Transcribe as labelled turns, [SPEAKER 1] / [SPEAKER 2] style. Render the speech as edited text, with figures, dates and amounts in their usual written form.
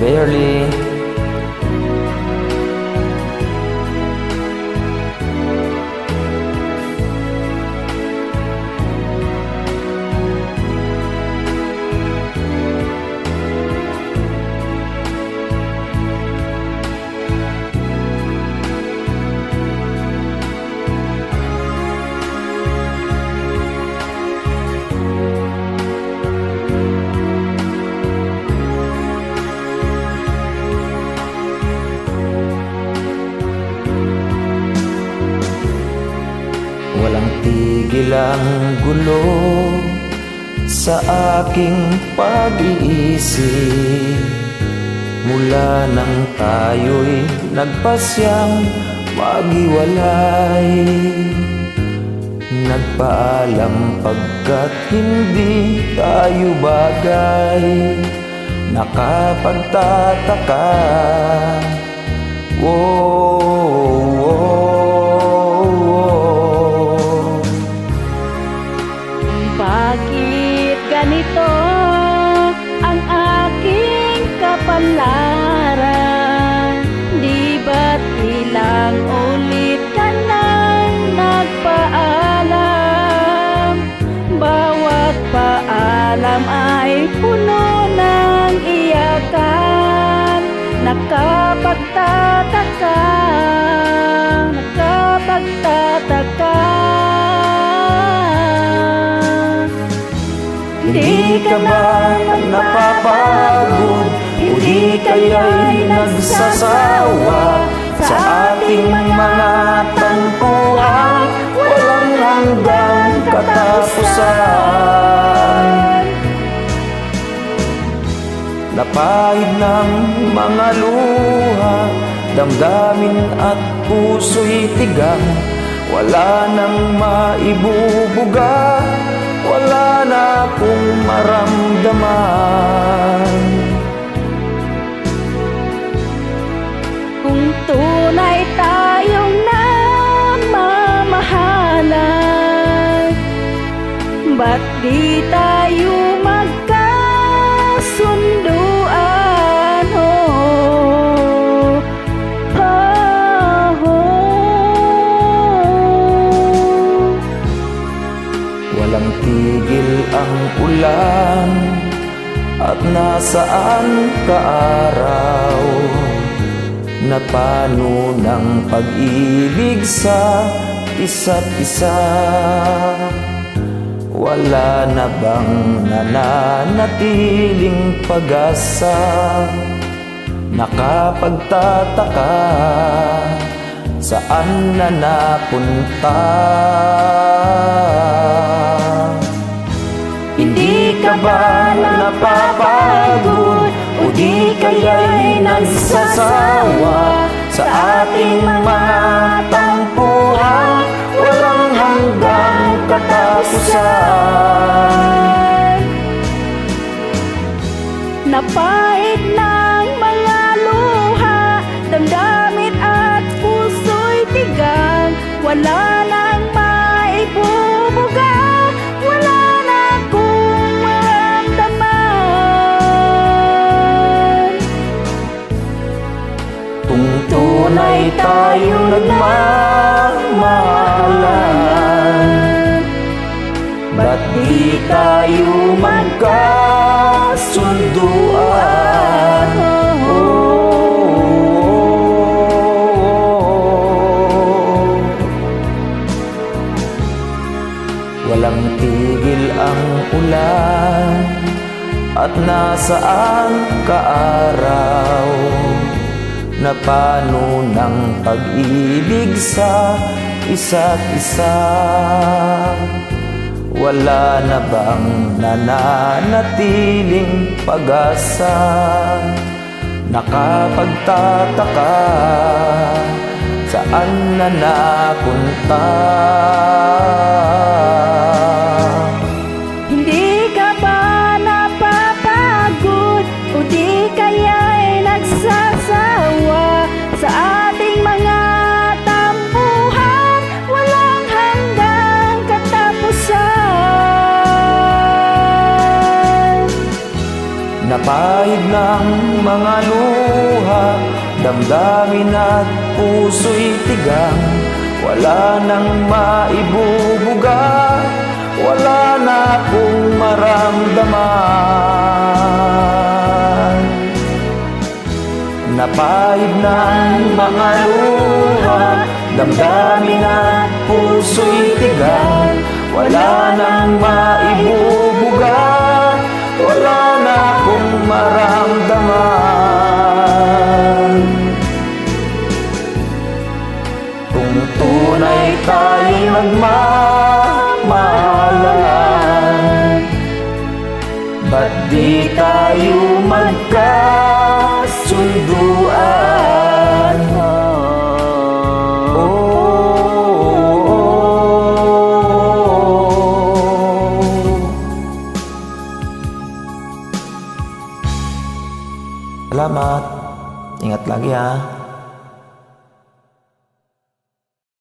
[SPEAKER 1] Barely. Walang tigil ang gulo sa aking pag-iisip. Mula nang tayo'y nagpasyang maghiwalay, nagpaalam pagkat hindi tayo bagay. Nakapagtataka,
[SPEAKER 2] bakit ganito ang aking kapalaran? Di ba't ilang ulit ka nang nagpaalam? Bawat paalam ay puno ng iyakan. Nakapagtataka,
[SPEAKER 1] Hindi ka ba napapagod? Hindi kaya'y nagsasawa sa ating mga tampuhan? Walang hanggang katapusan. Napahid ng mga luha, damdamin at puso'y tigang. Wala nang maibubuga, wala na akong maramdaman.
[SPEAKER 2] Kung tunay tayong namamahalan, ba't di tayo magkasunduan?
[SPEAKER 1] Walang tigil ang ulan at nasaan ka araw. Napano ng pag-ibig sa isa't isa? Wala na bang nananatiling pag-asa? Nakapagtataka, saan na napunta? Hindi ka ba napapagod? O di kaya'y nagsasawa sa ating mga tampuhan? Walang hanggang katapusan.
[SPEAKER 2] Napahid ng mga luha, damdamin at puso'y tigang. Wala nang maibubuga, wala na akong maramdaman.
[SPEAKER 1] Kung tunay tayong nagmamahalan, ba't di tayo magkasunduan? Walang tigil ang ulan at nasaan ka araw. Napano ng pag-ibig sa isa't isa? Wala na bang nananatiling pag-asa? Nakapagtataka, saan na napunta?
[SPEAKER 2] Hindi ka ba napapagod? O di kaya'y nagsasawa sa ating mga tampuhan? Walang hanggang katapusan.
[SPEAKER 1] Napahid Napahid ng mga luha, damdamin at puso'y tigang. Wala nang maibubuga, wala na akong maramdaman. Napahid ng mga luha, damdamin at puso'y tigang. Wala nang maibubuga, wala na akong maramdaman. Kung tunay tayo'y magmamahalan, ba't di tayo magkasunduan? Salamat. Ingat lagi ha.